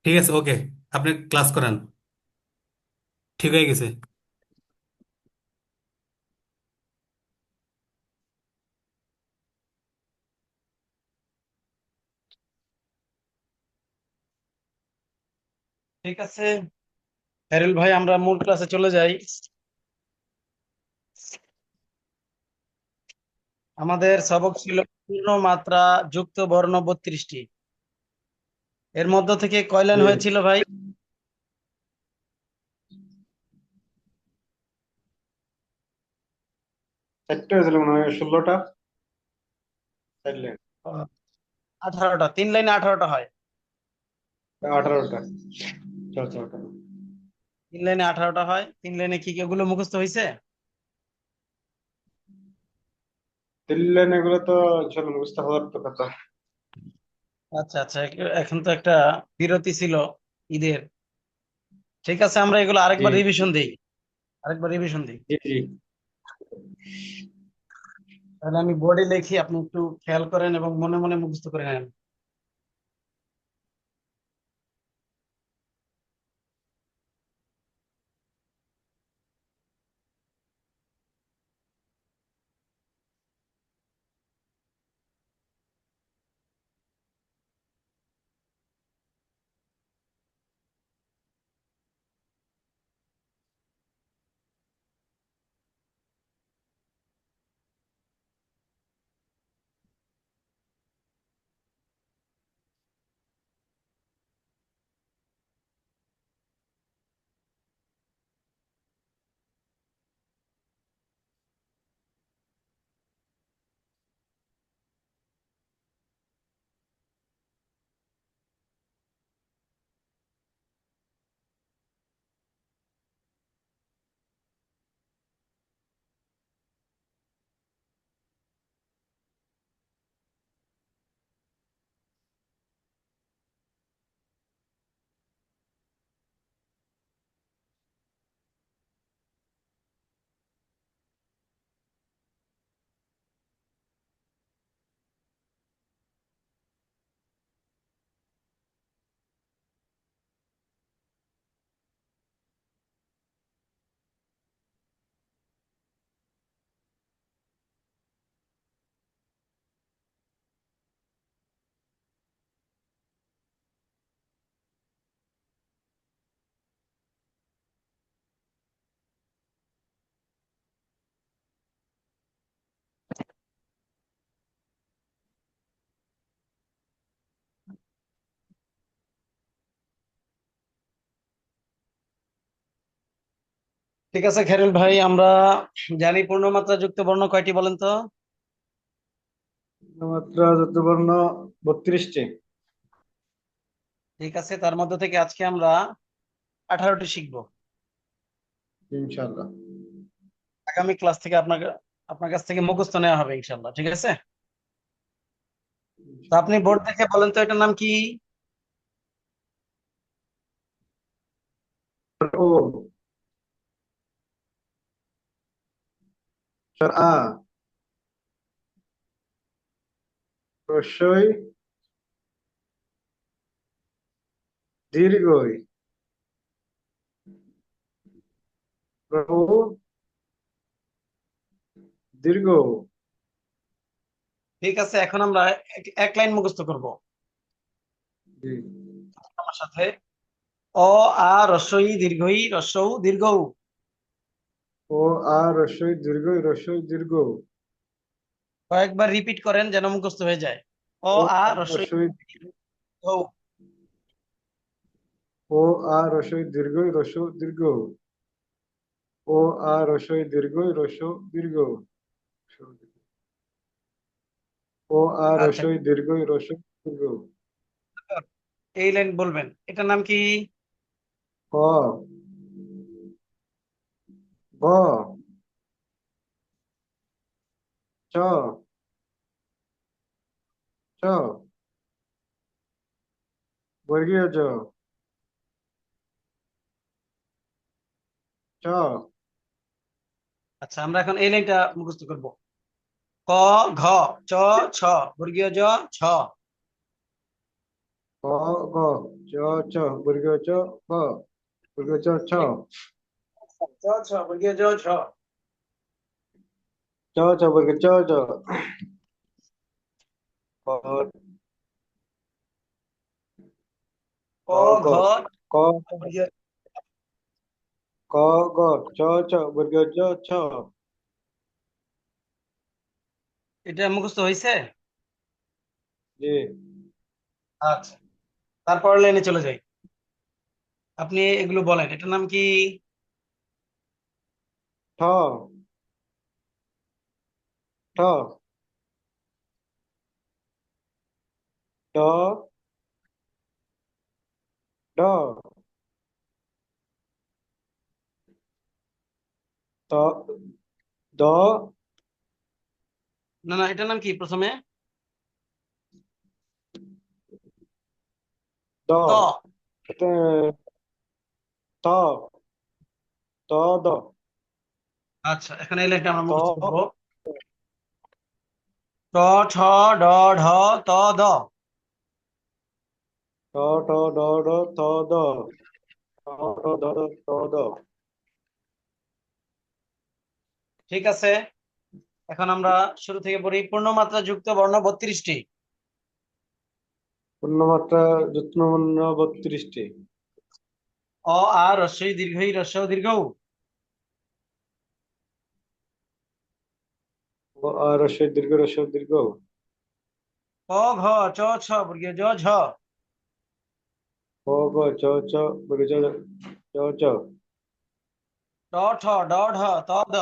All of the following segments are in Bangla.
ঠিক আছে, ওকে। আপনি ক্লাস করেন। ঠিক হয়ে গেছে। ঠিক আছে হ্যারুল ভাই, আমরা মূল ক্লাসে চলে যাই। আমাদের সবক ছিল পূর্ণ মাত্রা যুক্ত বর্ণ 32টি। এর মধ্য থেকে কয় লাইন জি, হয়েছিল ভাই? চারটে হয়েছিল মনে হয়, 16টা চাইলে 18টা, 3 লাইনে 18টা হয়। 18টা। চল চল চল। 3 লাইনে 18টা হয়। 3 লাইনে কি কি ওগুলো মুখস্থ হয়েছে? 3 লাইন এগুলো তো চলো মুখস্থ হওয়ার তো কথা। আচ্ছা আচ্ছা, এখন তো একটা বিরতি ছিল ঈদের। ঠিক আছে, আমরা এগুলো জি আরেকবার রিভিশন দিই। আরেকবার রিভিশন দিই। জি জি। তাহলে আমি বোর্ডে লিখি, আপনি একটু খেয়াল করেন এবং মনে মনে মুখস্থ করে নেন। ঠিক আছে খেরুল ভাই, আমরা জানি পূর্ণমাত্রা যুক্ত বর্ণ কয়টি বলেন তো? মাত্রা যতবর্ণ 32টি। ঠিক আছে, তার মধ্যে থেকে আজকে আমরা 18টি শিখবো। ইনশাআল্লাহ। আগামী ক্লাস থেকে আপনাকে আপনার কাছ থেকে মুখস্থ নেওয়া হবে ইনশাল্লাহ। ঠিক আছে, তো আপনি বোর্ড দেখে বলেন তো এটার নাম কি? ও, স্যার আ, রস্যই দীর্ঘই, রহু দীর্ঘ। ঠিক আছে, এখন আমরা এক লাইন মুখস্থ করব জি। আমার সাথে। অ আ রস্বই দীর্ঘই রস্বউ দীর্ঘউ। ও আ রস্যই দীর্ঘই রস্যই দীর্ঘ। কয়েকবার রিপিট করেন যেন মুখস্থ হয়ে যায়। অ ও আ আ রস্বই রস্যই, দীর্ঘউ। ও আ রস্যই দীর্ঘই রস্য দীর্ঘ। ও আ রস্যই দীর্ঘই রস্য দীর্ঘ। ও আ আচ্ছা, রস্যই দীর্ঘই রস্য দীর্ঘ। এই লাইন বলবেন, এটার নাম কি? ক, গ, চ, চ, বর্গীয় জ, চ, আচ্ছা, আমরা এখন এই লাইনটা মুখস্থ করব। ক ঘ চ ছ বর্গীয় জ ছ। গ চ চ বর্গ চ গ বর্গ চ ছ চ ছ বর্গীয় জ ঝ। চ চ বর্গ চ চ ক ক গ ঘ ক বর্গীয়। ক গ চ চ বর্গ চ ছ এটা মুখস্থ হয়েছে? জি আচ্ছা, তারপর লাইনে চলে যাই। আপনি এগুলো বলেন, এটার নাম কি? ঠ ঠ ড ড ত দ না না, এটার নাম কি প্রথমে? দ ত। এতে ত ত দ আচ্ছা, এখানে এই লাইনটা আমরা ত মুখস্থ করবো। ট ঠ ড ঢ ত দ। ট ট ড ড ত দ ট ট ড ড ত দ ঠিক আছে, এখন আমরা শুরু থেকে পড়ি। পূর্ণমাত্রা যুক্ত বর্ণ 32টি। পূর্ণমাত্রা যত্নবর্ণ 32টি অ আ হ্রস্বই দীর্ঘই হ্রস্ব ও দীর্ঘ উ। ও আর রস্বই দীর্ঘ রস্ব দীর্ঘ ক ঘ চ ছ বর্গীয় জ ঝ। ক গ চ চ বর্গ চ চ চ ট ঠ ড ঢ ত দ।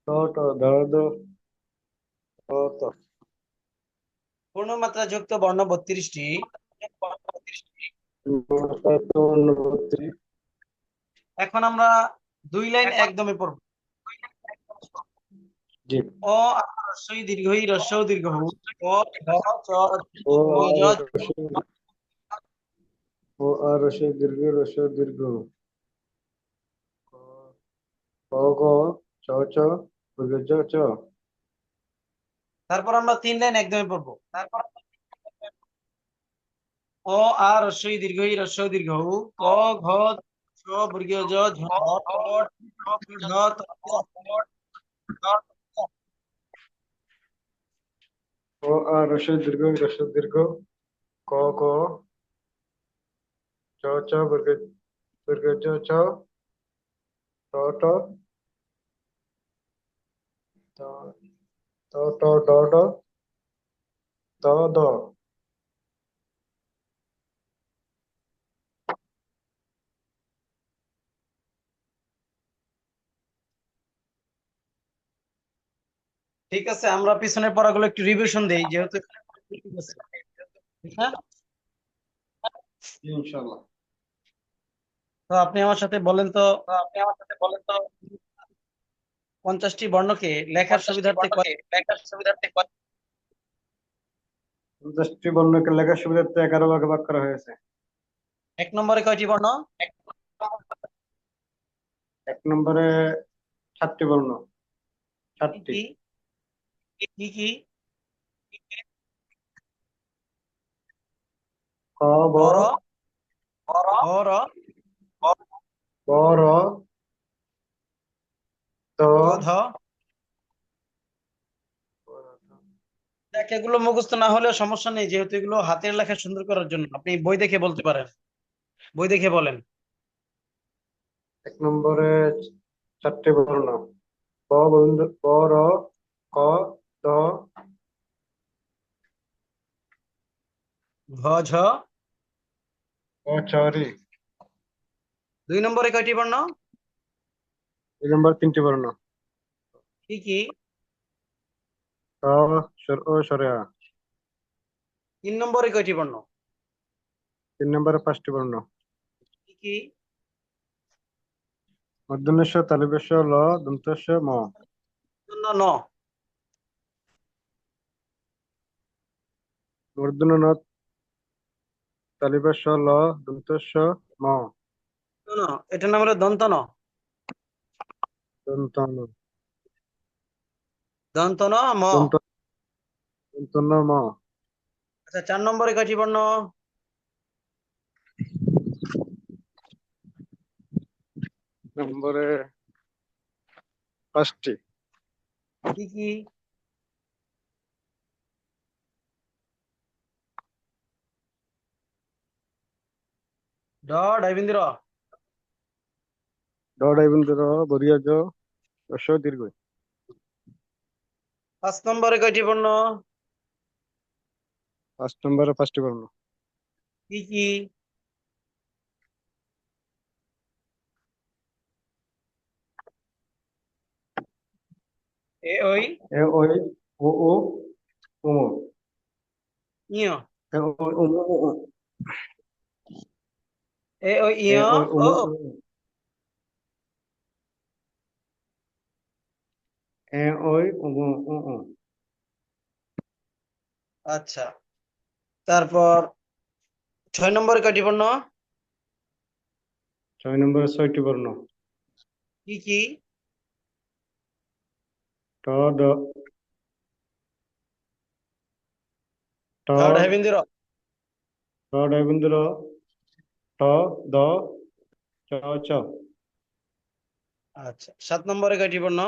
ট ট দ দ ত ত পূর্ণমাত্রা যুক্ত বর্ণ 32টি। পূর্ণমাত্রা যত্নবর্ণ 32 এখন আমরা দুই লাইন একদমে পড়ব। জি অ আ হ্রস্বই দীর্ঘই হ্রস্ব ও দীর্ঘ উ। ক ঘ চ ও বর্গীয় জ আর ঝ। রস্বই ও আর রস্বই দীর্ঘ রস্ব দীর্ঘ ক গ চ চ বর্গ চ চ তারপর আমরা তিন লাইন একদমে পড়বো। অ আ হ্রস্বই দীর্ঘই হ্রস্ব ও দীর্ঘ উ। ক ঘ চ বর্গীয় জ ঝ ট ঢ ত দ। ও আর রস্বই দীর্ঘ রস্ব দীর্ঘ ক ক চ চ বর্গ বর্গ চ চ ট ট ত ত ট ড ড ত দ ঠিক আছে, আমরা পিছনের পড়াগুলো একটু রিভিশন দেই যেহেতু। ঠিক আছে, হ্যাঁ। ইনশাআল্লাহ তো আপনি আমার সাথে বলেন তো, 50টি বর্ণকে লেখার সুবিধার্থে কয়? 50টি বর্ণকে লেখার সুবিধার্থে 11 ভাগে ভাগ করা হয়েছে। এক নম্বরে কয়টি বর্ণ? এক নম্বরে 7টি বর্ণ কি 7টি কি? কি কি? ক ব ক র গ র ক র ত ক ধ। দেখ, এগুলো মুখস্থ না হলেও সমস্যা নেই, যেহেতু এগুলো হাতের লেখা সুন্দর করার জন্য আপনি বই দেখে বলতে পারেন। বই দেখে বলেন। এক নম্বরে 4টি বর্ণ ক বন্ধু ক র ক ত ঘ ঝ। ক ছ রি। 2 নম্বরে কয়টি বর্ণ? 2 নম্বর 3টি বর্ণ কি কি? স স্বর ও স্বরে আ। 3 নম্বরে কয়টি বর্ণ? 3 নম্বরে 5টি বর্ণ কি কি? মূর্ধন্য ষ তালব্য শ ল দন্ত স ম শূন্য ন। মূর্ধন্য ন তালব্য শ ল দন্ত স ম ন, এটার নাম হলো দন্ত ন। দন্ত ন দন্ত ন ম। দন্ত দন্ত ন ম আচ্ছা 4 নম্বরে কয়টি বর্ণ? নম্বরে 5টি। কি কি? ড ডাইবিন্দ্র। ড ডাইবন্ধ র বর্গীয় জ রস্বই দীর্ঘই। 5 নম্বরে কয়টি বর্ণ? 5 নম্বরে 5টি বর্ণ। কি কি? এ ওই এ ওই ও ও ওমো। ইয়। এ ওই ওমো ও ও। এ ওই এ ইয় ওই ও ওমো ও। ও ও। এ ওই ওমো ও ও। আচ্ছা, তারপর 6 নম্বরে কয়টি বর্ণ? 6 নম্বরে 6টি বর্ণ। কি কি? ট ড ট ঠ ডাইবিন্দ্র। ট ডাইবন্ধ র ট দ চ চ। আচ্ছা 7 নম্বরে কয়টি বর্ণ?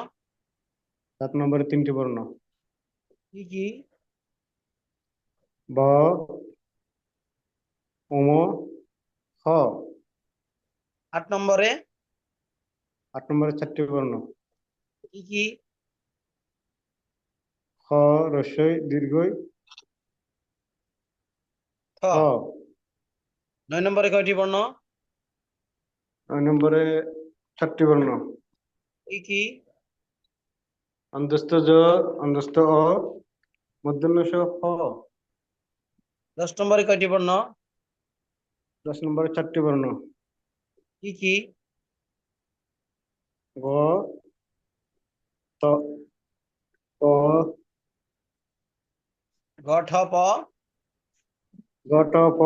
7 নম্বরে 3টি বর্ণ। কি কি? ব ওমো খ। 8 নম্বরে 8 নম্বরে 4টি বর্ণ। কি কি? খ রস্বই দীর্ঘই থ। খ। 9 নম্বরে কয়টি বর্ণ? 9 নম্বরে 4টি বর্ণ। কি কি? অন্তস্থ জ অন্তস্থ অ মূর্ধন্য ষ হ। 10 নম্বরে কয়টি বর্ণ? 10 নম্বরে 4টি বর্ণ। কি কি? গ ত ক ঘ ঠ প। গ ট প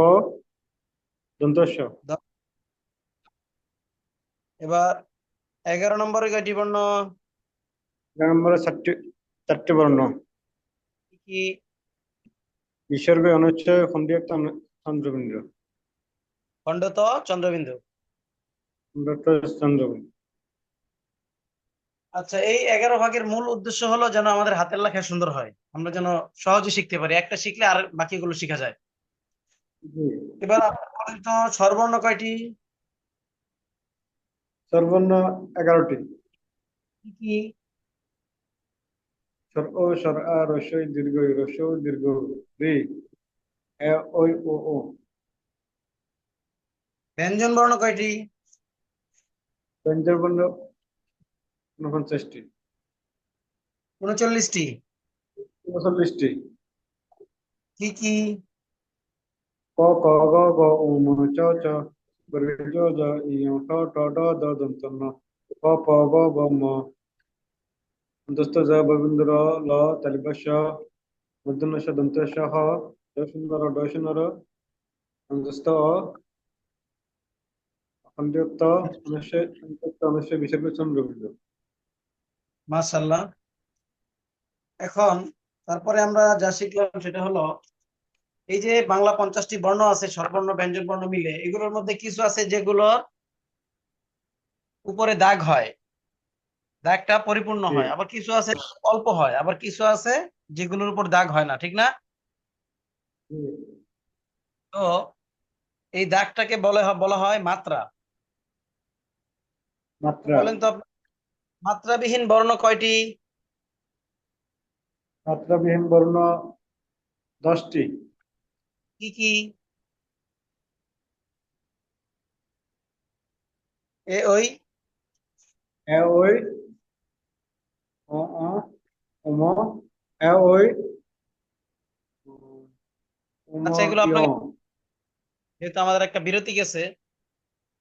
দন্তস্ব। দ- এবার 11 নম্বরে কয়টি বর্ণ? 11 নম্বরে 4টি বর্ণ। কি কি? বিসর্গ অনুচ্চয় খন্ডিত চন্দ্রবিন্দু। খণ্ডত চন্দ্রবিন্দু। খণ্ডত চন্দ্রবিন্দু। আচ্ছা, এই 11 ভাগের মূল উদ্দেশ্য হলো যেন আমাদের হাতের লেখা সুন্দর হয়, আমরা যেন সহজে শিখতে পারি, একটা শিখলে আর বাকিগুলো শেখা যায়। জি। এবার আপনি বলেন তো স্বরবর্ণ কয়টি? স্বরবর্ণ 11টি। কি কি? স্বর ও স্বর আ রস্বই দীর্ঘই রস্ব দীর্ঘ রি এ ওই ও ও। ব্যঞ্জন বর্ণ কয়টি? ব্যঞ্জন বর্ণ 49টি। 39টি। 39টি। কি কি? ক ক গ গ উ ম চ চ বর্গীয় জ জ ই ঠ ঠ ড দ দন্ত ন প প ব ব ম অন্তস্থ জ ববিন্দ র ল তালিকা শ মূর্ধন্য ষ দন্ত স হ ড শূন্য র ড শূন্য র অন্তস্থ অ অখণ্ডিত অনুষ্ঠেয় বিসর্গ চন্দ্রবিন্দু। মাশাআল্লাহ। এখন তারপরে আমরা যা শিখলাম সেটা হলো, এই যে বাংলা 50টি বর্ণ আছে, স্বরবর্ণ ব্যঞ্জন বর্ণ মিলে, এগুলোর মধ্যে কিছু আছে যেগুলো উপরে দাগ হয়, দাগটা পরিপূর্ণ জি হয়, আবার কিছু আছে অল্প হয়, আবার কিছু আছে যেগুলোর উপর দাগ হয় না, ঠিক না? জি। তো এই দাগটাকে বলা হয় মাত্রা। তো মাত্রা। বলেন তো মাত্রাবিহীন বর্ণ কয়টি? মাত্রাবিহীন বর্ণ 10টি। কি কি? এ ওই এ ওই ও অ উম এ ওই উম আচ্ছা, এগুলো ইয়। আপনাকে, যেহেতু আমাদের একটা বিরতি গেছে,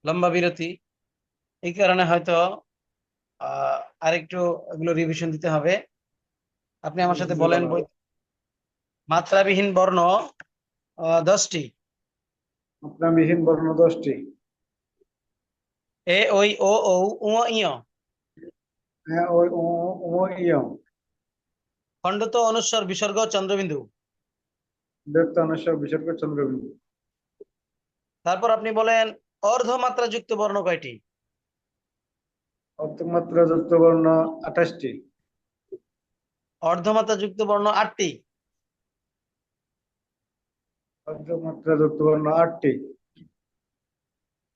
লম্বা বিরতি, এই কারণে হয়তো আরেকটু এগুলো রিভিশন দিতে হবে। আপনি আমার সাথে বলেন, মাত্রাবিহীন বর্ণ 10টি। মাত্রাবিহীন বর্ণ 10টি। এ ওই ও ঔ উ ইয়। এ ওই উম ইয়। খণ্ডত অনুস্বর বিসর্গ চন্দ্রবিন্দু। ব্যক্তানুস্বার বিসর্গ চন্দ্রবিন্দু। তারপর আপনি বলেন অর্ধমাত্রা যুক্ত বর্ণ কয়টি? অর্ধমাত্রা যুক্ত বর্ণ 28টি। অর্ধমাত্রা যুক্ত বর্ণ 8টি। অর্ধমাত্রা যুক্ত বর্ণ 8টি।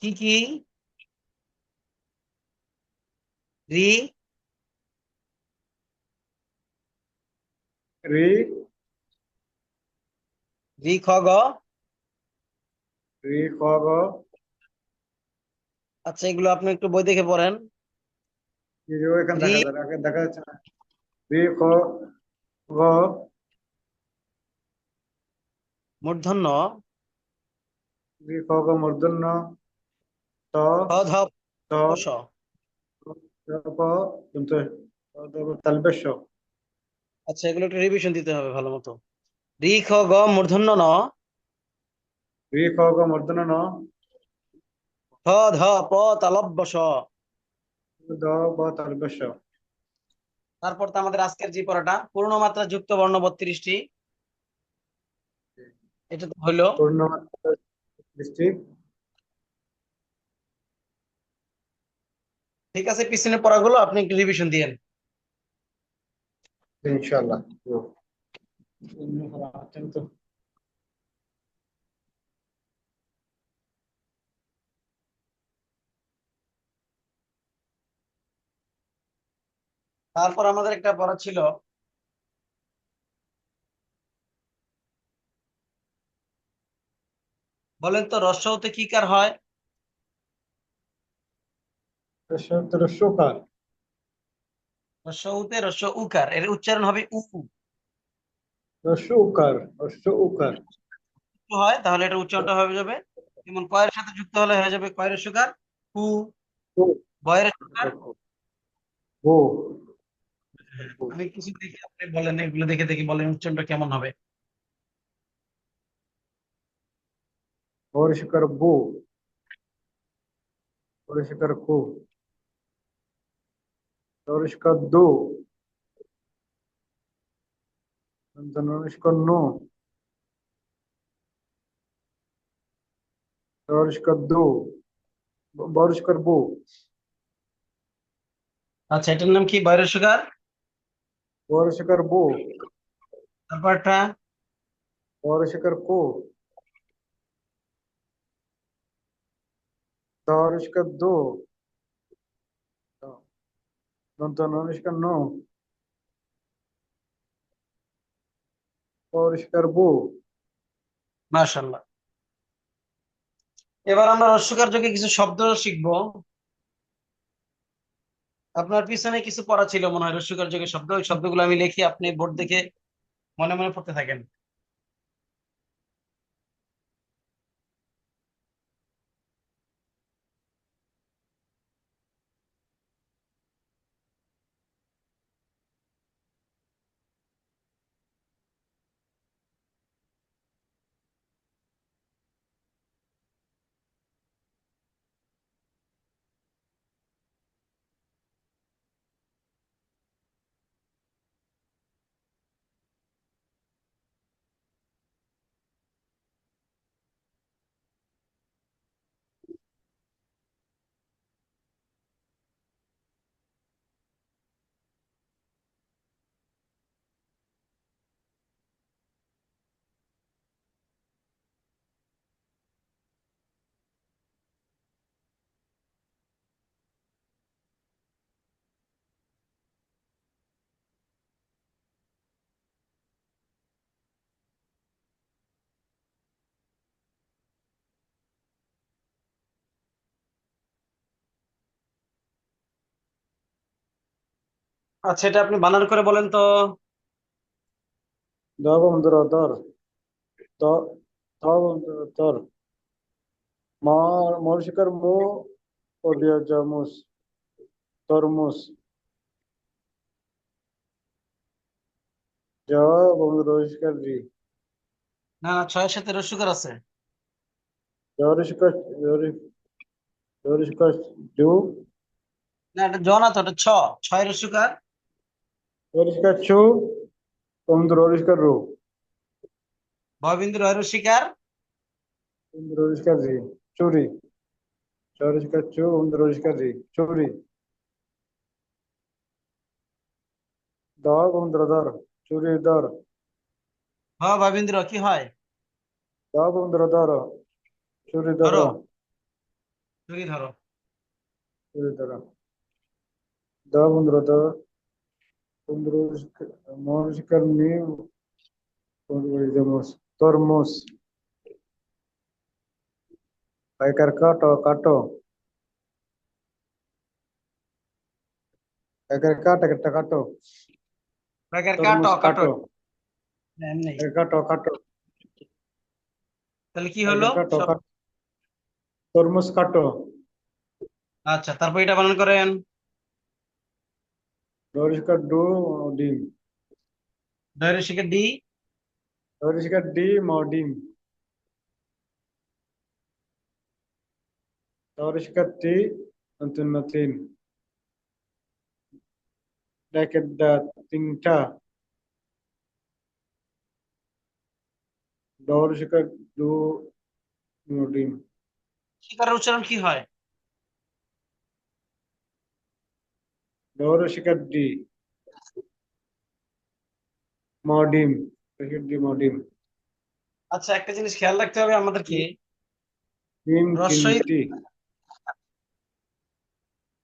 কি কি? রি, রি, রি খ গ। রি, খ, গ। আচ্ছা, এগুলো আপনি একটু বই দেখে পড়েন। রিও এখানে রি, দেখা যায়, আগে দেখা যাচ্ছে না। রি, খ, গ, মূর্ধন্য। রি, খ, গ মূর্ধন্য। ত, খ ধ ত, স। ত, প, দন্ত, তালবেশ। আচ্ছা, এগুলো একটু রিভিশন দিতে হবে ভালো মতো। রি খ গ মূর্ধন্য ন। রি, খ, গ মূর্ধন্য ন। খ ধ প তালব্য স। দ, ব তালবেশ। তারপর তো আমাদের আজকের যে পড়াটা পূর্ণমাত্রা যুক্ত বর্ণ 32টি। এটা তো হইলো। পূর্ণমাত্রা দৃষ্টি। ঠিক আছে, পিছনের পড়াগুলো আপনি একটু রিভিশন দিয়েন। ইনশাআল্লাহ। তো তারপর আমাদের একটা পড়া ছিল, বলেন তো রস্বউতে কি কার হয়? রস্যকার। রস্বউতে রস্ব উকার, এর উচ্চারণ হবে উ। রস্যকার, রস্যকার। হয় তাহলে এটা উচ্চারণটা হয়ে যাবে যেমন কয়ের সাথে যুক্ত হলে হয়ে যাবে কয়ের সুকার হু। ও, বয়ের সুকার। ও, আমি কিছু দেখি, আপনি বলেন এগুলো দেখে দেখি, বলেন উচ্চারণটা কেমন হবে। হরিশকার বু, হরিশকার কু, হরিশকার দু, হরিশকার নো, হরিশকার দু, বরিশকার বু, আচ্ছা, এটার নাম কি? বয়ের সুকার। হরিশকার বু, তারপরটা হরিশকার কু, হরিশকার দু, হরিশকার নো, হরিশকার বু। মাশাআল্লাহ। এবার আমরা রস্যকার যোগে কিছু শব্দ শিখবো। আপনার পিছনে কিছু পড়া ছিল মনে হয় রস্যকার যোগে শব্দ, ওই শব্দগুলো আমি লিখি, আপনি বোর্ড দেখে মনে মনে পড়তে থাকেন। আচ্ছা, এটা আপনি বানান করে বলেন তো। দ বন্ধুর দর, দ, দ বন্ধুর দর, মরিশকার মো, ওলিয়া জামুস, তরমুজ। জ বন্ধুর হরিশকার জি, না, ছয়ের সাথে রস্যকার আছে। হরিশকার, হরিশকার জু, না, এটা জ না তো, এটা ছ। ছয় রস্যকার। হরিশকার ছু, বন্ধুর হরিশকার রু। ভবিন্দু রয়ের শিকার ইন্দ্রজিৎকার জি চুরি চরিষ্কার চু ইন্দ্রজিৎকার জি চুরি দর ইন্দ্রধর চুরি দর ভবিন্দ্র কি হয়? দব ইন্দ্রধর চুরি ধর ধরো, চুরি ধরো। চুরি ধর দব ইন্দ্রধর ইন্দ্রজিৎকার মরিষ্কার নি তরমুজ পাইকার কাটো কাটো পাইকার কাট একটা কাটো ব্র্যাকেট কাটো তরমুজ কাটো। কাটো এমনি। কাটো কাটো তাহলে কি হলো পাইকার কাটো সব? কাটো তরমুজ কাটো আচ্ছা, তারপর এটা বানান করেন। মরিষ্কার ডু ডিম ডয়ের শিকার ডি। মরিষ্কার ডিম ও ডিম মরিষ্কার টি অন্তন্য তিন ব্র্যাকেট দা তিনটা মরিষ্কার ডু ডিম শিকারের উচ্চারণ কি হয়? মরিষ্কার ডি মডিম মরিষ্কার ডি মডিম আচ্ছা, একটা জিনিস খেয়াল রাখতে হবে আমাদেরকে। ডিম রস্বই, তিনটি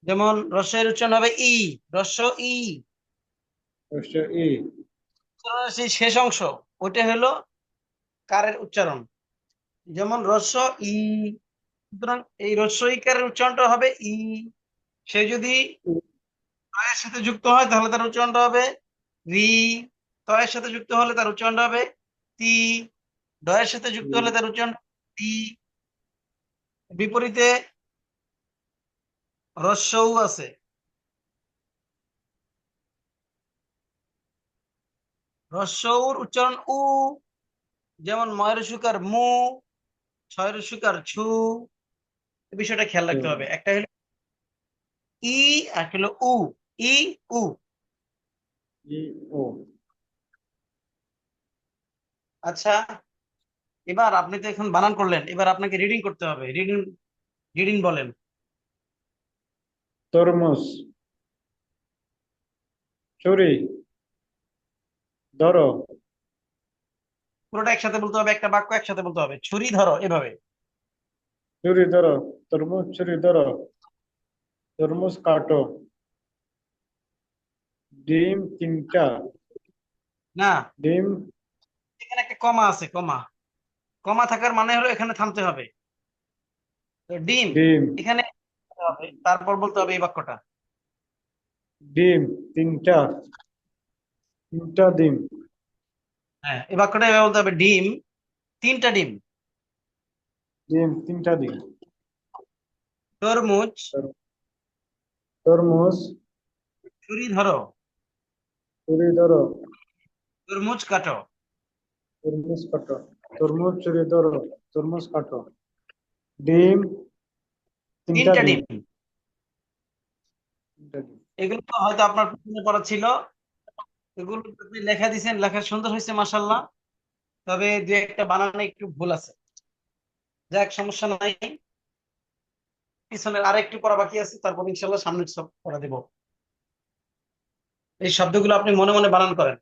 যেমন রস্বইয়ের উচ্চারণ হবে ই। রস্ব ই। অবশ্য ই উচ্চারণের সেই শেষ অংশ, ওইটা হলো কারের উচ্চারণ। যেমন রস্ব ই। সুতরাং এই রস্ব ইকারের উচ্চারণটা হবে ই। সে যদি রয়ের সাথে যুক্ত হয় তাহলে তার উচ্চারণটা হবে রি। তয়ের সাথে যুক্ত হলে তার উচ্চারণটা হবে তি। ডয়ের সাথে যুক্ত হলে তার উচ্চারণ তি। বিপরীতে রস্যও আছে। রস্যউর উচ্চারণ উ। যেমন ময়ের সুকার মু, ছয়ের সুকার ছু। এই বিষয়টা খেয়াল রাখতে হবে। একটা হলো ই, আর হলো উ। ই উ। ই ও আচ্ছা, এবার আপনি তো এখন বানান করলেন, এবার আপনাকে রিডিং করতে হবে। রিডিং, রিডিং বলেন। তরমুজ চুরি ধরো পুরোটা একসাথে বলতে হবে, একটা বাক্য একসাথে বলতে হবে। ছুরি ধরো, এভাবে। চুরি ধরো তরমুজ চুরি ধরো তরমুজ কাটো ডিম তিনটা না, ডিম এখানে একটা কমা আছে, কমা। কমা থাকার মানে হলো এখানে থামতে হবে। তো ডিম ডিম এখানে হবে, তারপর বলতে হবে এই বাক্যটা। ডিম তিনটা তিনটা ডিম হ্যাঁ, এই বাক্যটা এভাবে বলতে হবে, ডিম তিনটা ডিম। ডিম তিনটা ডিম তরমুজ তরমুজ ছুরি ধরো। চুরি ধরো তরমুজ কাটো। তরমুজ কাটো তরমুজ চুরি ধরো তরমুজ কাটো ডিম তিনটা তিনটা ডিম ডিম। তিনটা ডিম এগুলো তো হয়তো আপনার প্রশ্নে পড়া ছিল। এগুলো আপনি লেখা দিয়েছেন, লেখা সুন্দর হয়েছে মাশাল্লাহ। তবে দু একটা বানানে একটু ভুল আছে। যাক, সমস্যা নাই। পিছনের আরেকটু পড়া বাকি আছে, তারপর ইনশাল্লাহ সামনে সব পড়া দিব। এই শব্দগুলো আপনি মনে মনে বানান করেন।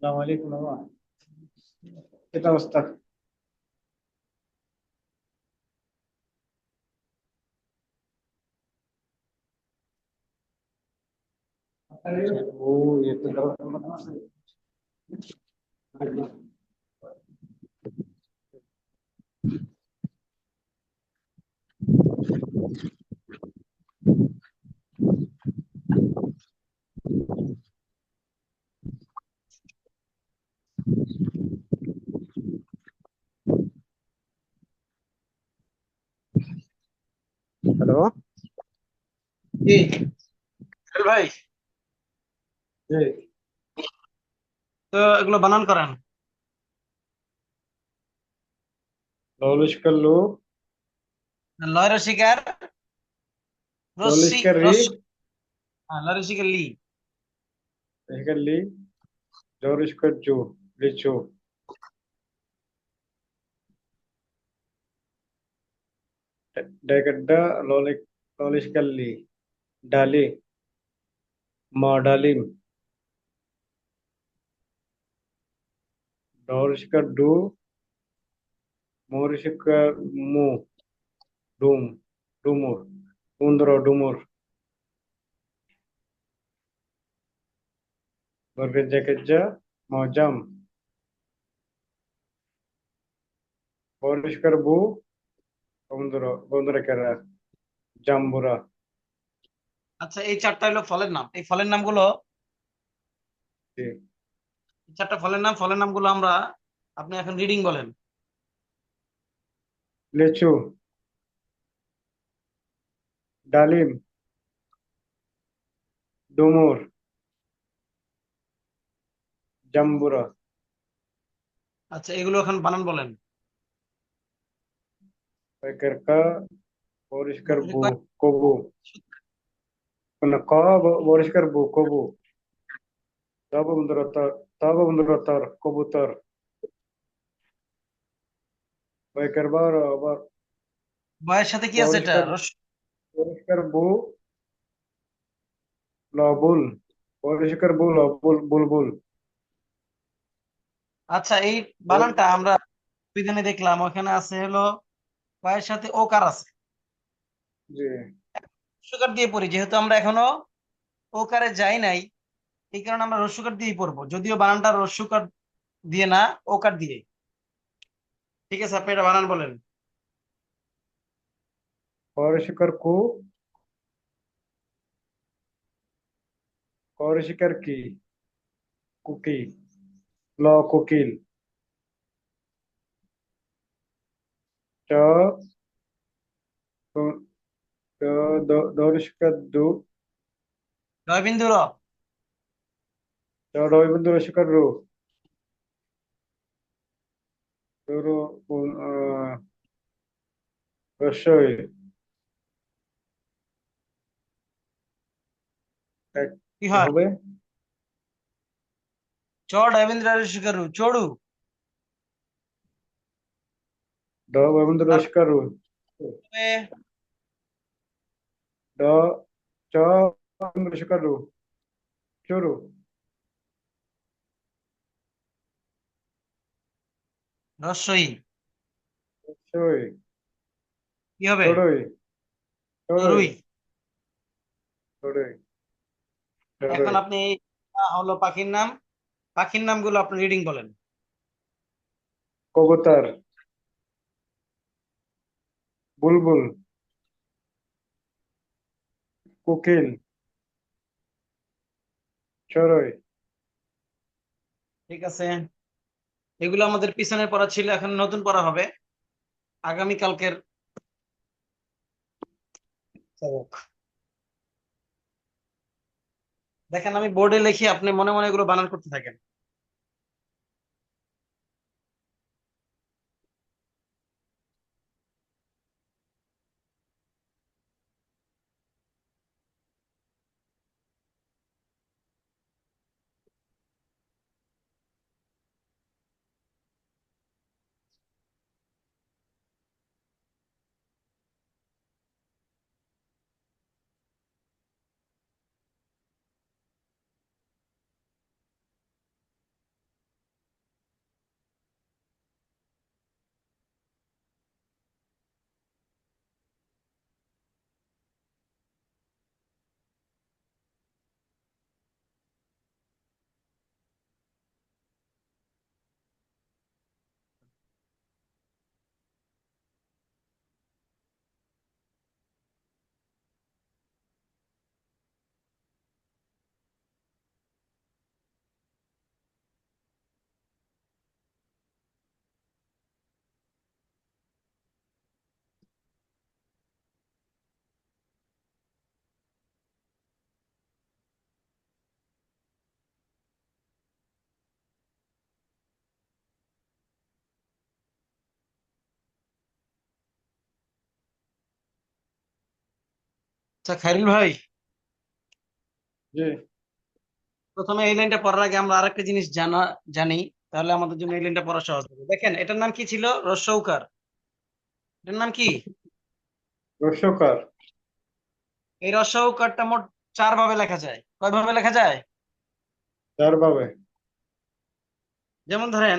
আসসালামু আলাইকুম বাবা। এটা অবস্থা। ও ये तो হ্যালো। জি সোহেল ভাই, জি। তো এগুলো বানান করেন। ললিশ কাল্লু, লয় রসিকার ললিশ রস্যি কারি, রস লয় রসিকার লি। লি, জরিশ কাজু, লিচু, ডেগডা, ললিক, ললিশ কাল্লি, ডালি, মা ডালিম, ডরিশ কাডু, মরিশ মু, ডুম, ডুমুর, ডুমুর, ডুমুর, বর্গের জ্যাকেজ্জা, মজাম, পরিষ্কার বু, বন্ধুর, বন্ধুরা কেরা, জাম্বুরা। আচ্ছা, এই চারটা হলো ফলের নাম। এই ফলের নামগুলো, জি। এই চারটা ফলের নামগুলো আমরা, আপনি এখন রিডিং বলেন। লিচু, ডালিম, ডুমুর, জাম্বুরা। আচ্ছা, এগুলো এখন বানান বলেন। পেকের কা, পরিষ্কার এটা বু, কয়- কবু, না ক, পরিষ্কার বু, কবু, তব বন্ধুরা তর, তব বন্ধুরা তর, কবুতর। পেকের বার, আবার বয়ের সাথে কি আছে এটা? পরিষ্কার, পরিষ্কার বু, লবুল, পরিষ্কার বু, লবুল, বুলবুল। আচ্ছা, এই বানানটা আমরা বিধানে দেখলাম, ওখানে আছে হলো বয়ের সাথে ওকার আছে। জি। রস্যকার দিয়ে পড়ি, যেহেতু আমরা এখনো ওকারে যাই নাই, এই কারণে আমরা রস্যকার দিয়েই পড়বো, যদিও বানানটা রস্যকার দিয়ে না, ওকার দিয়ে। ঠিক আছে, আপনি এটা বানান বলেন। পরিষ্কার কু, পরিষ্কার কি, কুকি, ল কুকিল, চ, চ, দরিষ্কার দু, জয় বিন্দু র। চ, রবিন্দ্র রসিকার রু, রু, রসই, এক, কি কি হয়? হবে? চ ডয়বিন্দ্র রসিকারু চড়ু। ড, রবীন্দ্র রসিকার রু, তারপরে ড, চ, রবীন্দ্র রসিকার রু, চুরু, রস্বই। রসই, কি হবে? চড়ই, চড়ই, চড়ুই। চড়ই, এখন চড়ই। আপনি হলো পাখির নাম, পাখির নামগুলো আপনি রিডিং বলেন। কবুতর, বুলবুল, কোকিল, চড়ুই। ঠিক আছে, এগুলো আমাদের পিছনের পড়া ছিল, এখন নতুন পড়া হবে আগামী কালকের সবক। দেখেন, আমি বোর্ডে লিখি, আপনি মনে মনে এগুলো বানান করতে থাকেন। আচ্ছা খাইরুল ভাই, জি। প্রথমে এই লাইনটা পড়ার আগে আমরা আরেকটা জিনিস জানি, তাহলে আমাদের জন্য এই লাইনটা পড়া সহজ হবে। দেখেন এটার নাম কি ছিল? রস্যৌকার। এটার নাম কি? রস্যকার। এই রস্যৌকারটা মোট 4 ভাবে লেখা যায়। কয় ভাবে লেখা যায়? চার ভাবে। যেমন ধরেন,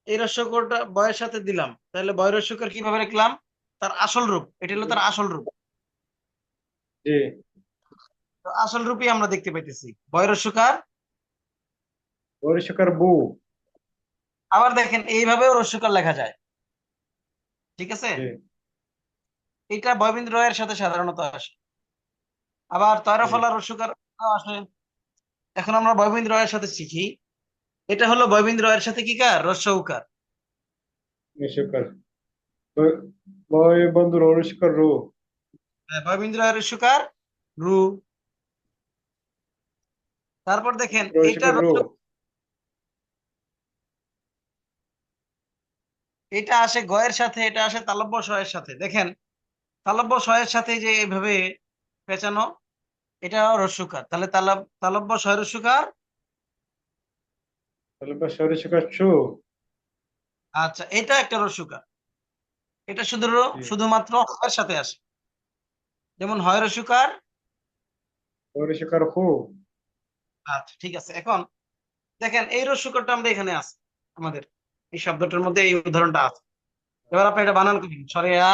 এই রস্যকরটা বয়ের সাথে দিলাম, তাহলে বয় রস্যকর কিভাবে লিখলাম? তার আসল রূপ, এটা হলো তার আসল রূপ। জি। তো আসল রূপই আমরা দেখতে পাইতেছি, বয় রস্যকার। রস্যকার বু। আবার দেখেন এইভাবেও রস্যকার লেখা যায়, ঠিক আছে? জি। এটা বয়বিন্দু রয়ের সাথে সাধারণত আসে। আবার তয়রা জি। ফলা রস্যকার আসে। এখন আমরা বয়বিন্দু রয়ের সাথে শিখি, এটা হলো বয়বিন্দু রয়ের সাথে কি কার? রস্য উকার। রস্যকার। বয় বন্ধু রস্যকার রু। বয়বিন্দু রয়ের রস্যকার রু। তারপর দেখেন এইটা রস্যকার রু। এটা আসে গয়ের সাথে, এটা আসে তালব্য শয়ের সাথে। দেখেন তালব্য শয়ের সাথে যে এইভাবে পেঁচানো, এটা রস্যকার। তাহলে তালব্য শয় রস্যকার। তাহলে বা রস্যকার চু। আচ্ছা, এটা একটা রস্যকার। এটা জি। শুধুমাত্র হয়ের সাথে আসে। যেমন হয় রস্যকার। রস্যকার হু। আচ্ছা ঠিক আছে। এখন দেখেন এই রস্যকারটা আমরা এখানে আছে, আমাদের এই শব্দটার মধ্যে এই উদাহরণটা আছে। এবার আপনি এটা বানান করুন, সরেয়া।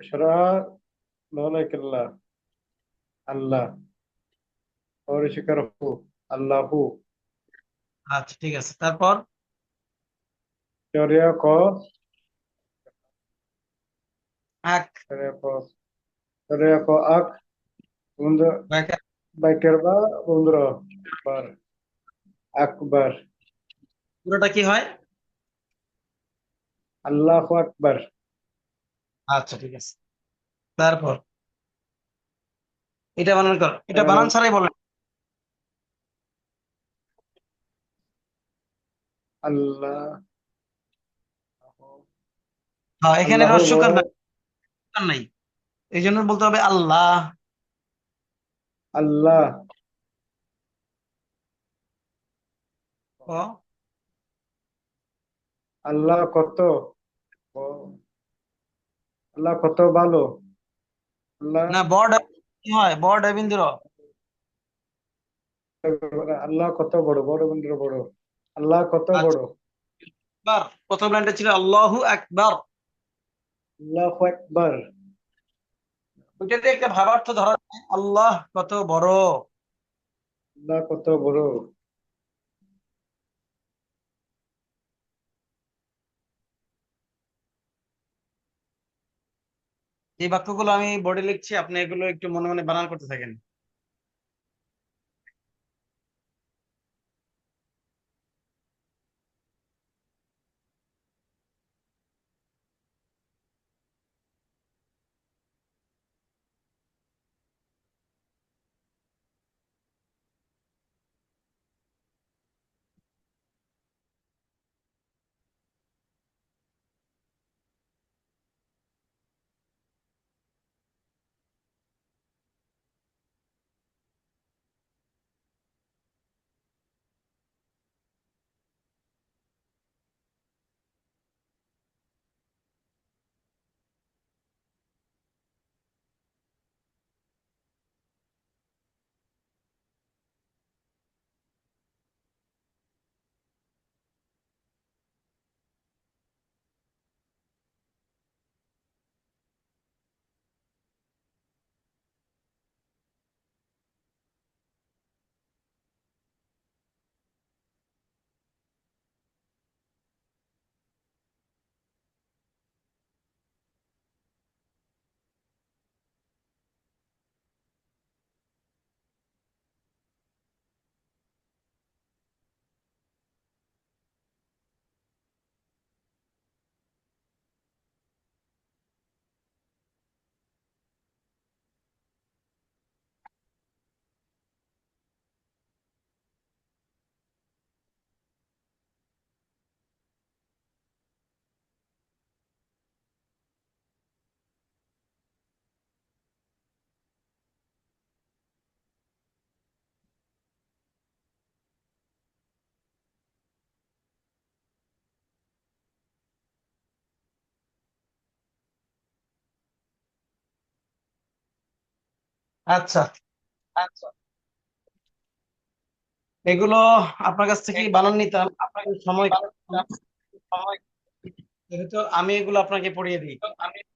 সরা লাইকাল্লাহ। আল্লাহ। রস্যকার হু। আল্লাহু। আচ্ছা ঠিক আছে। তারপর চরিয়া ক। আক। চরিয়া ক। চরিয়া ক আক। বন্ধু। ব্যাকা- বাইকের বা বন্ধুরা। বার। আকবার। পুরোটা কি হয়? আল্লাহু আকবার। আচ্ছা ঠিক আছে। তারপর এটা বানান কর, এটা বানান আহ, ছাড়াই বলেন। আল্লাহ। হ্যাঁ, এখানে আল্লাহ রস্যকার নাই, নাই, এই জন্য বলতে হবে আল্লাহ। আল্লাহ। ও, আল্লাহ কত। ও, আল্লাহ কত ভালো। আল্লাহ। না বড় কি হয়? বড় রবীন্দ্র। আল্লাহ কত বড়, বড় বন্ধুর বড়। আল্লাহ কত আচ্ছা, বড়। আকবার। প্রথম লাইনটা ছিল আল্লাহু আকবার। আল্লাহু আকবার। ওইটাতে একটা ভাবার্থ ধরা যায়, আল্লাহ কত বড়। আল্লাহ কত বড়। এই বাক্যগুলো আমি বোর্ডে লিখছি, আপনি এগুলো একটু মনে মনে বানান করতে থাকেন। আচ্ছা, এগুলো আপনার কাছ থেকে বানান নিতাম, সময় কম, যেহেতু আমি এগুলো আপনাকে পড়িয়ে দিই।